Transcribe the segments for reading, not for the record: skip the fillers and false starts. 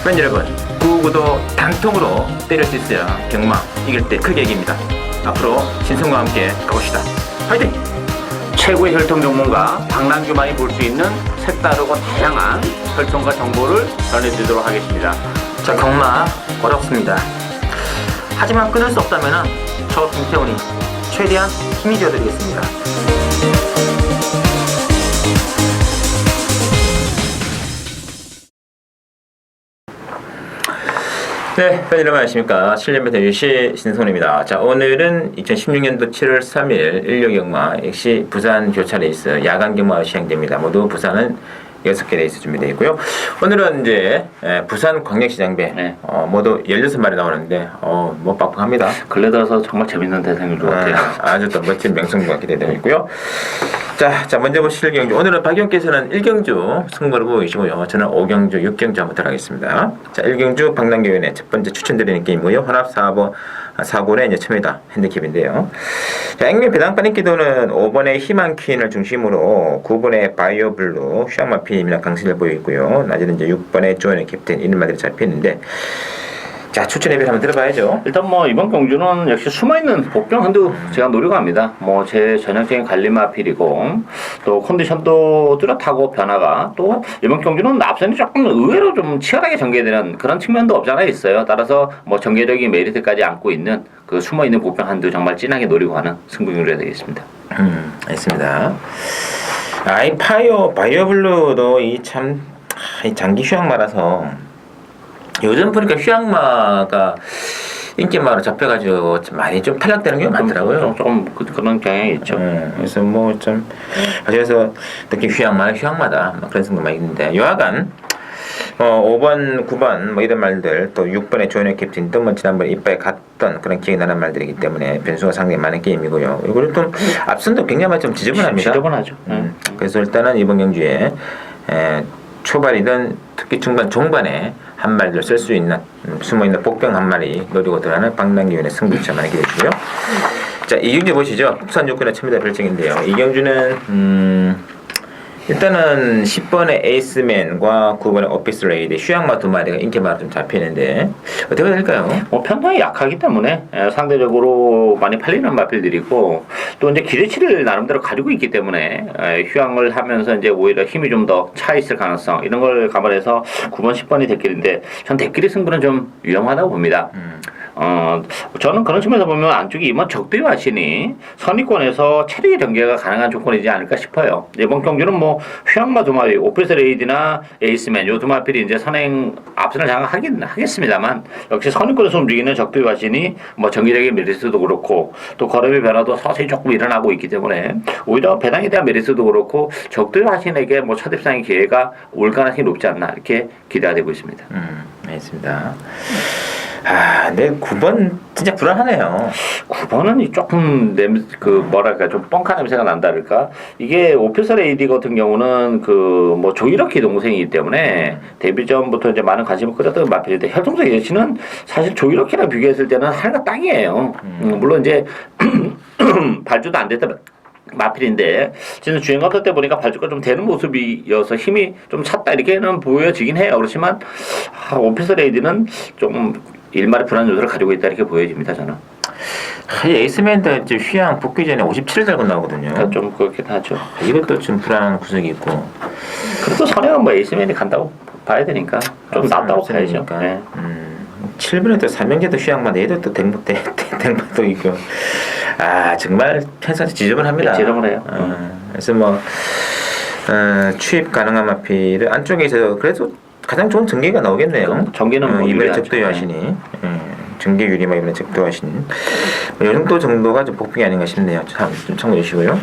팬 여러분, 999도 단통으로 때릴 수 있어야 경마 이길 때 크게 이깁니다. 앞으로 신성과 함께 가봅시다. 화이팅! 최고의 혈통 전문가 박남규만이 볼 수 있는 색다르고 다양한 혈통과 정보를 전해드리도록 하겠습니다. 자, 경마 어렵습니다. 하지만 끊을 수 없다면 저 김태훈이 최대한 힘이 되어드리겠습니다. 네, 팬 여러분 안녕하십니까. 7년배 대유시 신성훈입니다. 자, 오늘은 2016년도 7월 3일 일요경마 역시 부산 교차 레이스 야간 경마가 시행됩니다. 모두 부산은 6개 레이스 준비되어 있고요. 오늘은 이제 부산 광역시장배 모두 16마리 나오는데 뭐 빡빡합니다. 근래 들어서 정말 재밌는 대상인 것 같아요. 아주 또 멋진 명승부가 기대되고 있고요. 자, 먼저 보실 경주. 오늘은 박영께서는 1경주 승부를 보고 계시고요. 저는 5경주, 6경주 한번 들어가겠습니다. 자, 1경주 박남규의 첫 번째 추천드리는 게임이고요. 혼합 4골의 이제 첨예다 핸디캡인데요. 자, 액면 배당판 인기도는 5번의 희망 퀸을 중심으로 9번의 바이오 블루, 슈앙마피님이랑 강신을 보이고요. 낮에는 이제 6번의 조연의 캡틴 이런 말들이 잡혀있는데, 자, 추천 예비를 한번 들어봐야죠. 일단 뭐 이번 경주는 역시 숨어있는 복병 한두 제가 노리고 합니다. 뭐 제 전형적인 갈리마필이고 또 컨디션도 뚜렷하고 변화가 또 이번 경주는 앞선이 조금 의외로 좀 치열하게 전개되는 그런 측면도 없지 않아 있어요. 따라서 뭐 전개적인 메리트까지 안고 있는 그 숨어있는 복병 한두 정말 진하게 노리고 하는 승부경주가 되겠습니다. 알겠습니다. 이 바이오 블루도 이 장기 휴양마라서 요즘 보니까 휴양마가 인기마로 잡혀가지고 많이 좀 탈락되는 게 많더라고요. 좀 그런 경향이 있죠. 그래서 뭐 좀 그래서 특히 휴양마다 막 그런 생각만 있는데 여하간 5번, 9번 뭐 이런 말들 또 6번의 조연의 캡틴 또 뭐 지난번에 이빠에 갔던 그런 기억이 나는 말들이기 때문에 변수가 상당히 많은 게임이고요. 그리고 좀 앞선도 굉장히 좀 지저분합니다. 지저분하죠. 그래서 일단은 이번 경주에 초반이든 특히 중반, 종반에 한 마리를 쓸 수 있는 숨어있는 복병 한 마리 노리고 들어가는 박남규의 승부처 많이 기대해주고요. 자, 이경주 보시죠. 국산 요건의 첨예다 별칭인데요. 이경주는 일단은 10번의 에이스맨과 9번의 오피스 레이드 휴양마 두 마리가 인기마로 좀 잡히는데 어떻게 될까요? 뭐 편성이 약하기 때문에 상대적으로 많이 팔리는 마필들이고 또 이제 기대치를 나름대로 가지고 있기 때문에 휴양을 하면서 이제 오히려 힘이 좀 더 차 있을 가능성 이런 걸 감안해서 9번, 10번이 대길인데 전 대길의 승부는 좀 위험하다고 봅니다. 저는 그런 측면에서 보면 안쪽이 이번 적대와 신이 선의권에서 체력의 전개가 가능한 조건이지 않을까 싶어요. 이번 경주는 뭐 휴양마 두 마리, 오피스 레이드나 에이스맨 요 두 마필이 이제 선행 앞선을 장악하긴 하겠습니다만 역시 선의권에서 움직이는 적대와 신이 뭐 정기적인 메리트도 그렇고 또 걸음의 변화도 서서히 조금 일어나고 있기 때문에 오히려 배당에 대한 메리트도 그렇고 적대와 신에게 뭐 첫 입상의 기회가 올 가능성이 높지 않나 이렇게 기대가 되고 있습니다. 알겠습니다. 네, 9번 진짜 불안하네요. 9번은 조금 뭐랄까 좀 뻥카 냄새가 난다랄까. 이게 오피스 레이디 같은 경우는 그 뭐 조이러키 동생이기 때문에 데뷔 전부터 이제 많은 관심을 끌었던 마필인데 혈통적 예시는 사실 조이러키랑 비교했을 때는 하늘과 땅이에요. 물론 이제 발주도 안 됐다. 마필인데 진짜 주행커터 때 보니까 발주가 좀 되는 모습이어서 힘이 좀 찼다 이렇게는 보여지긴 해요. 그렇지만 오피스 레이디는 좀 일말의 불안 요소를 가지고 있다 이렇게 보여집니다. 저는. 에이스맨도 이제 휴양 복귀 전에 57을 달고 나오거든요. 그러니까 좀 그렇긴 하죠. 이것도 좀 불안한 구석이 있고. 그래도 선행은 뭐 에이스맨이 간다고 봐야 되니까 좀 낫다고 봐야죠. 네. 7번에 또 삼명제도 휴양만 얘도 또 댕바도 있고. 정말 편사한테 지저분합니다. 지저분해요. 그래서 뭐 취입 가능한 마필을 안쪽에서 그래도 가장 좋은 전개가 나오겠네요. 전개는 뭐 이번에 적도하시니 전개율이 막 이번에 적도하신 이 정도 정도가 좀 복빙이 아닌가 싶네요. 좀 참고해 주시고요.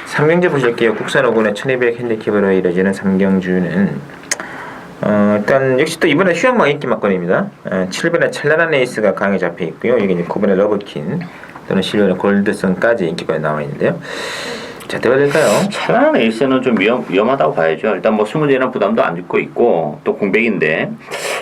삼경주 보실게요. 국산 5군의 1200 핸디캡으로 이루어지는 삼경주는 일단 역시 또 이번에 휴양마 인기 막걸리입니다. 7번에 찰나란 에이스가 강하게 잡혀 있고요. 여기 이제 9번에 러브킨 또는 10번에 골드슨까지 인기가 나와 있는데요. 자, 대화 될까요? 찬란한 에이스는 좀 위험하다고 봐야죠. 일단 뭐 수문제는 부담도 안 짓고 있고 또 공백인데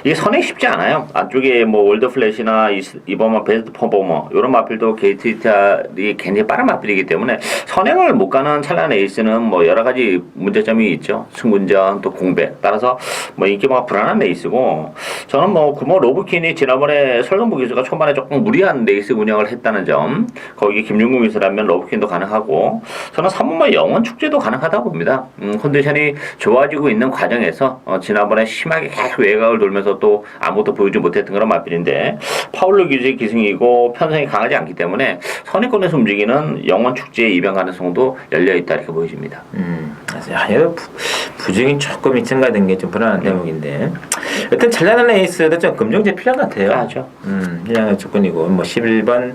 이게 선행이 쉽지 않아요. 안쪽에 뭐 월드 플래시나 이버머 베스트 퍼포머 이런 마필도 게이트 이탈이 굉장히 빠른 마필이기 때문에 선행을 못 가는 찬란한 에이스는 뭐 여러 가지 문제점이 있죠. 승군전 또 공백 따라서 뭐 인기가 불안한 에이스고 저는 뭐 구모 로브킨이 지난번에 설동부 기수가 초반에 조금 무리한 레이스 운영을 했다는 점 거기 김jun국 기수라면 로브킨도 가능하고 저는 3번마 영원 축제도 가능하다고 봅니다. 컨디션이 좋아지고 있는 과정에서 지난번에 심하게 계속 외곽을 돌면서 또 아무것도 보여주지 못했던 그런 마필인데 파울로 기수의 기승이고 편성이 강하지 않기 때문에 선행권에서 움직이는 영원 축제의 입양 가능성도 열려있다 이렇게 보여집니다. 여러 부정이 조금 증가된 게 좀 불안한 대목인데 일단 찬란한 에이스도 좀 검증제 필요한 것 같아요. 그렇죠. 그냥 조건이고 뭐 11번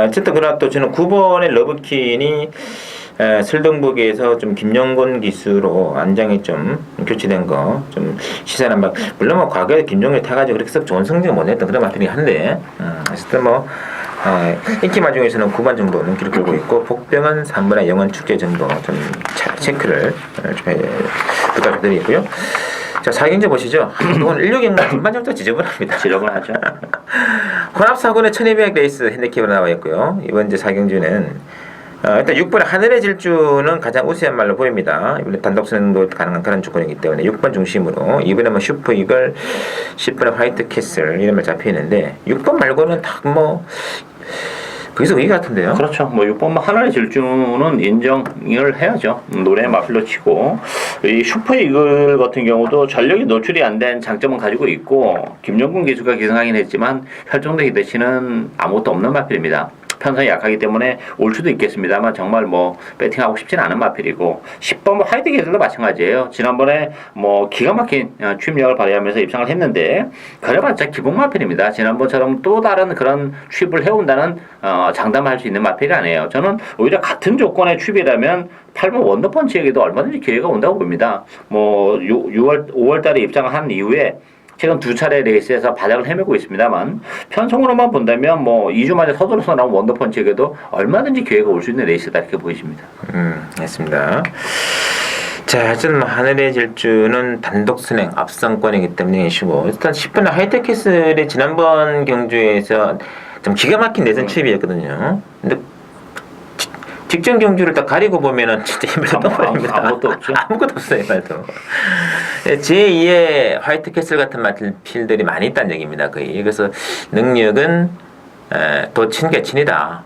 어쨌든 그러나 또 저는 9번의 러브킨이 설동북에서 좀 김영곤 기수로 안장이 좀 교체된 거 좀 시사한 바 물론 뭐 과거에 김종일 타가지고 그렇게 썩 좋은 성적을 못 냈던 그런 마필이긴 한데 어쨌든 뭐 인기마 중에서는 9번 정도는 기록 끌고 있고 복병은 3번의 영원 축제 정도 좀 체크를 좀 부탁드리고요. 자, 4경제 보시죠. 오늘 16경기 전반적으로 지저분합니다. 지저분하죠. 혼합사고는 1200 레이스 핸디캡으로 나와 있고요. 이번 이제 4경주는 일단 6번의 하늘의 질주는 가장 우세한 말로 보입니다. 이번에 단독 선행도 가능한 그런 조건이기 때문에 6번 중심으로 이번에 뭐 슈퍼 이글, 10번의 화이트 캐슬 이런 말 잡혀 있는데 6번 말고는 다 뭐 거기서 의기 같은데요. 그렇죠. 뭐 6번 하나의 질주는 인정을 해야죠. 노래 마필로 치고 이 슈퍼 이글 같은 경우도 전력이 노출이 안 된 장점은 가지고 있고 김정근 기수가 기승하긴 했지만 혈정대 기대치는 아무것도 없는 마필입니다. 편성이 약하기 때문에 올 수도 있겠습니다만 정말 뭐 배팅하고 싶지는 않은 마필이고 10번 뭐 하이드 게들도 마찬가지예요. 지난번에 뭐 기가 막힌 취임력을 발휘하면서 입상을 했는데 그래봤자 기본 마필입니다. 지난번처럼 또 다른 그런 취입을 해온다는 장담할 수 있는 마필이 아니에요. 저는 오히려 같은 조건의 취입이라면 8번 원더펀치에게도 얼마든지 기회가 온다고 봅니다. 뭐 5월 달에 입장을 한 이후에 최근 2차례 레이스에서 바닥을 헤매고 있습니다만 편성으로만 본다면 뭐 2주 만에 서둘러서 나온 원더펀치에게도 얼마든지 기회가 올 수 있는 레이스다 이렇게 보여집니다. 알겠습니다. 자, 하여튼 뭐 하늘의 질주는 단독 선행 앞선권이기 때문에 이시고 일단 10번 하이테크슬이 지난번 경주에서 좀 기가 막힌 내선 취입이었거든요. 근데 직전 경주를 딱 가리고 보면은 진짜 힘을 떠버립니다. 아무것도 없죠. 아무것도 없어요, 말도. 제2의 화이트 캐슬 같은 마필들이 많이 있다는 얘기입니다, 거의. 그래서 능력은 도친 개친이다.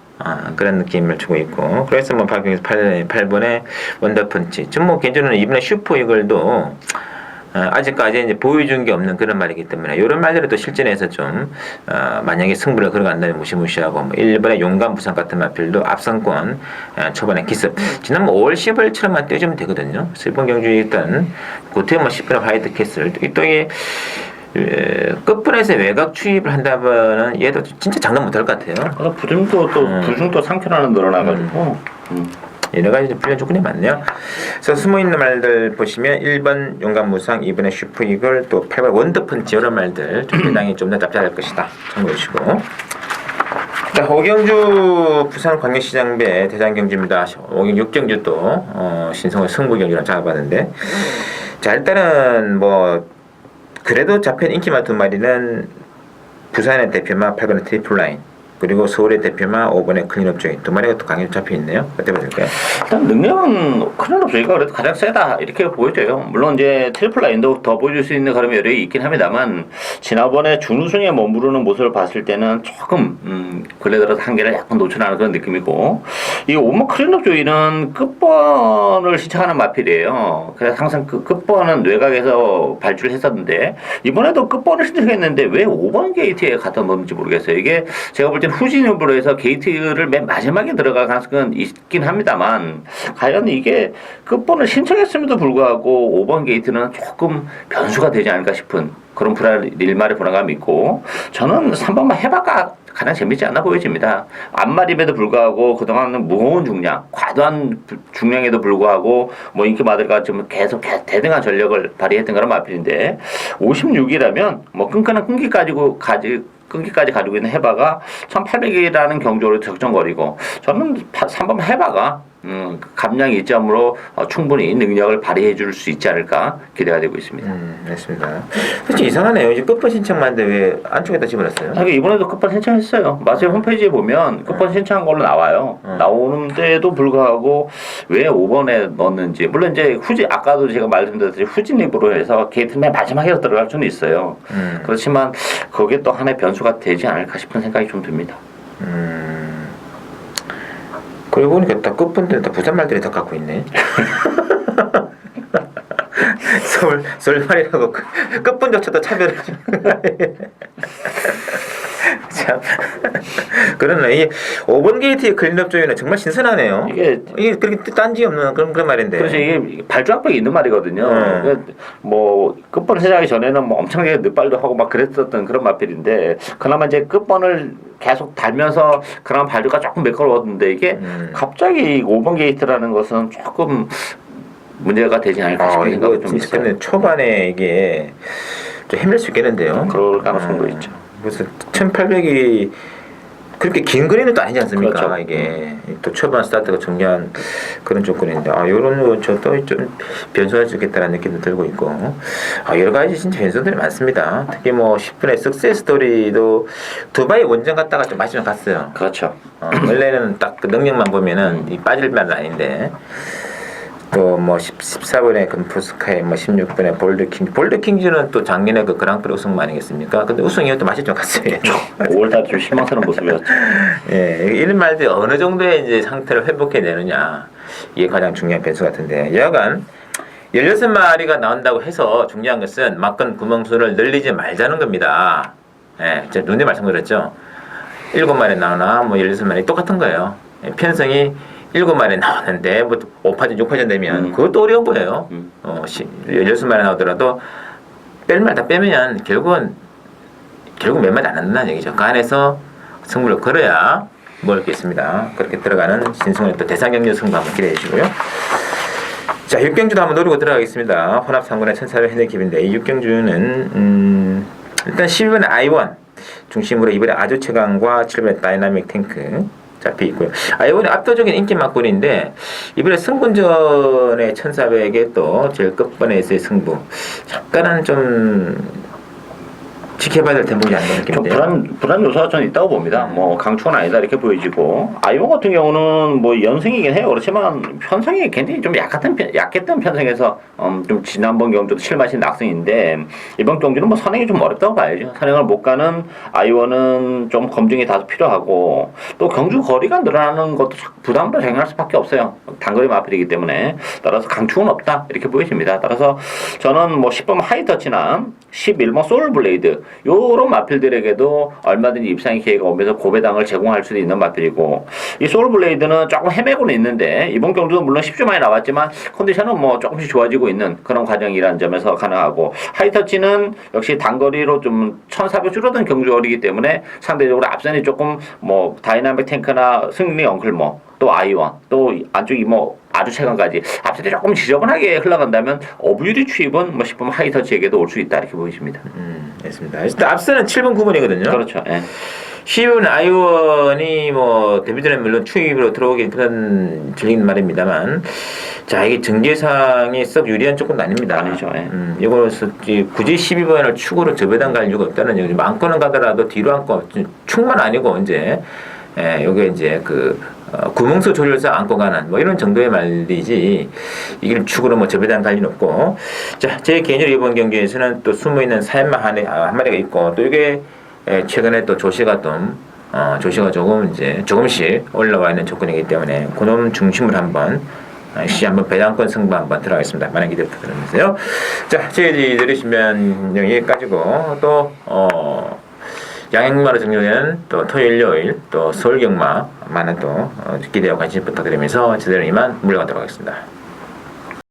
그런 느낌을 주고 있고. 그래서 뭐 8번의 원더펀치. 좀 뭐 개인적으로는 이번에 슈퍼 이글도 아직까지 이제 보여준 게 없는 그런 말이기 때문에 이런 말들을 또 실전에서 좀 만약에 승부를 걸어간다면 무시무시하고 뭐 1번의 용감 부상 같은 마필도 앞선권 초반에 기습 지난 뭐 5월 10월처럼만 떼주면 되거든요. 일본 경주 일단 고태모 10번의 화이트 캐슬 또 이게 끝분에서 외곽 추입을 한다면은 얘도 진짜 장담 못할 것 같아요. 부중도 상편하는 늘어나가지고. 여러 가지 불리한 조건이 많네요. 그래서 숨어있는 말들 보시면 1번 용감무상, 2번의 슈퍼이글, 또 8번 원더펀치 이런 말들 좀 배당이 좀 더 납작할 것이다. 참고해 주시고. 자, 오경주 부산광역시장배 대장경주입니다. 오경 6경주 또 신성호 승부경주랑 잡아봤는데 자, 일단은 뭐 그래도 잡힌 인기만 두 마리는 부산의 대표마 8번의 트리플라인 그리고 서울의 대표마 5번의 클린업 조이 두 마리가 또 강하게 잡혀있네요. 어떻게 보실까요? 일단 능력은 클린업 조이가 그래도 가장 세다 이렇게 보여져요. 물론 이제 트리플 라인도 더 보여줄 수 있는 그런 여력이 있긴 합니다만 지난번에 준우승에 머무르는 모습을 봤을 때는 조금 근래 들어서 한계를 약간 노출하는 그런 느낌이고 이 5번 클린업 조이는 끝번을 시청하는 마필이에요. 그래서 항상 그 끝번은 외곽에서 발주를 했었는데 이번에도 끝번을 신청했는데 왜 5번 게이트에 갖다 놓는지 모르겠어요. 이게 제가 볼 때는 후진으로 해서 게이트를 맨 마지막에 들어갈 가능성은 있긴 합니다만 과연 이게 끝번을 신청했음에도 불구하고 5번 게이트는 조금 변수가 되지 않을까 싶은 그런 일말의 불안감이 있고 저는 3번만 해봐가 가장 재밌지 않아 보여집니다. 앞말임에도 불구하고 그동안은 무거운 중량, 과도한 중량에도 불구하고 뭐 인기 마들과 좀 계속 대등한 전력을 발휘했던 그런 마필인데 56이라면 뭐 끈끈한 끈기까지 가지고 있는 해바가 1800이라는 경주로 적정거리고 저는 3번 해바가 감량 이점으로 충분히 능력을 발휘해 줄 수 있지 않을까 기대가 되고 있습니다. 맞습니다. 사실 이상하네요. 이제 끝번 신청만데 왜 안쪽에다 집어넣었어요? 이번에도 끝번 신청했어요. 마세요 홈페이지에 보면 끝번 신청한 걸로 나와요. 나오는데도 불구하고 왜 5번에 넣었는지. 물론 이제 아까도 제가 말씀드렸듯이 후진입으로 해서 게이트 맨 마지막에 들어갈 수는 있어요. 그렇지만 그게 또 하나의 변수가 되지 않을까 싶은 생각이 좀 듭니다. 그러고 보니까 다 끝분들은 다 부산 말들이 다 갖고 있네. 서울말이라고 끝분조차도 차별을. 참. 그러네. 이 5번 게이트의 클린업 조이는 정말 신선하네요. 이게 그렇게 딴지 없는 그런 말인데. 그래서 이게 발주압박이 있는 말이거든요. 뭐 끝번 시작하기 전에는 뭐 엄청나게 늦발도 하고 막 그랬었던 그런 마필인데 그나마 이제 끝번을 계속 달면서 그나마 발주가 조금 매끄러웠는데 이게 갑자기 5번 게이트라는 것은 조금 문제가 되지 않을까 싶은 생각이 좀 있어요. 근데 초반에 이게 좀 힘들 수 있겠는데요. 그럴 가능성도 있죠. 그래서 1800이 그렇게 긴 거리는 또 아니지 않습니까? 그렇죠. 이게 또 초반 스타트가 중요한 그런 조건인데 요런 저도 좀 변수할 수 있겠다는 느낌도 들고 있고 여러 가지 진짜 변수들이 많습니다. 특히 뭐 10분의 석세스 스토리도 두바이 원정 갔다가 좀 맛이 좀 갔어요. 그렇죠. 원래는 딱 그 능력만 보면은 이 빠질 말은 아닌데 또 뭐 14번에 금푸스카이 뭐 16번에 볼드킹즈는 또 작년에 그 그랑프리 우승 아니겠습니까? 근데 우승이 또 맛이 좀 갔어요. 5월달 좀 실망스러운 모습이었죠. 예, 이런 말들 어느 정도의 이제 상태를 회복해 내느냐 이게 가장 중요한 변수 같은데 여하간 16마리가 나온다고 해서 중요한 것은 막건 구멍수를 늘리지 말자는 겁니다. 예, 제가 눈에 말씀드렸죠. 7마리 나오나 뭐 16마리 똑같은 거예요. 편성이 7마리 나오는데 뭐 5파전 6파전 되면 그것도 어려운 거예요. 16마리 나오더라도 뺄 말 다 빼면 결국 몇 마리 안 한다는 얘기죠. 그 안에서 승부를 걸어야 먹을 게 있습니다. 그렇게 들어가는 신승훈의 또 대상경륜 승부 한번 기대해 주시고요. 자, 육경주도 한번 노리고 들어가겠습니다. 혼합 3군의 1400 핸들캡인데 이 육경주는 일단 12번의 아이원 중심으로 이번에 아주 최강과 7번의 다이나믹 탱크 잡혀 있고요. 이번에 압도적인 인기 막군인데 이번에 승분전의 1400에 또 제일 끝번에서의 승부 약간은 좀 지켜봐야 될 대목이 아닌가 느낌인데요. 불안 요소가 저는 있다고 봅니다. 뭐 강추는 아니다 이렇게 보여지고 아이원 같은 경우는 뭐 연승이긴 해요. 그렇지만 편성이 굉장히 좀 약했던 편성에서 좀 지난번 경주도 7마신 낙승인데 이번 경주는 뭐 선행이 좀 어렵다고 봐야죠. 선행을 못 가는 아이원은 좀 검증이 다소 필요하고 또 경주 거리가 늘어나는 것도 부담으로 작용할 수밖에 없어요. 단거리 마필이기 때문에 따라서 강추는 없다 이렇게 보여집니다. 따라서 저는 뭐 10번 하이터치나 11번 소울블레이드 요런 마필들에게도 얼마든지 입상의 기회가 오면서 고배당을 제공할 수도 있는 마필이고 이 소울블레이드는 조금 헤매고는 있는데 이번 경주도 물론 10주 만에 나왔지만 컨디션은 뭐 조금씩 좋아지고 있는 그런 과정이라는 점에서 가능하고 하이터치는 역시 단거리로 좀 1400 줄어든 경주거리이기 때문에 상대적으로 앞선이 조금 뭐 다이나믹 탱크나 승리 엉클모 또 아이원 또 안쪽이 뭐 아주 최근까지 앞선이 조금 지저분하게 흘러간다면 어부유리 추입은 뭐 10번 하이터치에게도 올 수 있다 이렇게 보여집니다. 알겠습니다. 일단 앞선은 7번 9번이거든요. 그렇죠. 예. 10번 아이원이 뭐 데뷔전에 물론 추입으로 들어오긴 그런 들리는 말입니다만 자 이게 전개상이 썩 유리한 조건도 아닙니다. 아니죠. 예. 이거서 굳이 12번을 축으로 저배당 갈 이유가 없다는 얘기죠. 마음껏은 가더라도 뒤로 안고 축만 아니고 이제 요게 이제 구멍수 조절사 안고 가는 뭐 이런 정도의 말이지 이게 축으로 뭐 저배당 갈 일은 없고 자 제 개인적으로 이번 경기에서는 또 숨어있는 사연마 한 마리가 있고 또 이게 최근에 또 조시가 조금 이제 조금씩 올라와 있는 조건이기 때문에 그놈 중심으로 한번 배당권 승부 한번 들어가겠습니다. 많은 기대 부탁드리면서요. 자 저희 들으시면 여기까지고 또 양행마로 정리된 또 토요일, 일요일 또 서울 경마 많은 또 기대와 관심 부탁드리면서 저희는 이만 물러가도록 하겠습니다.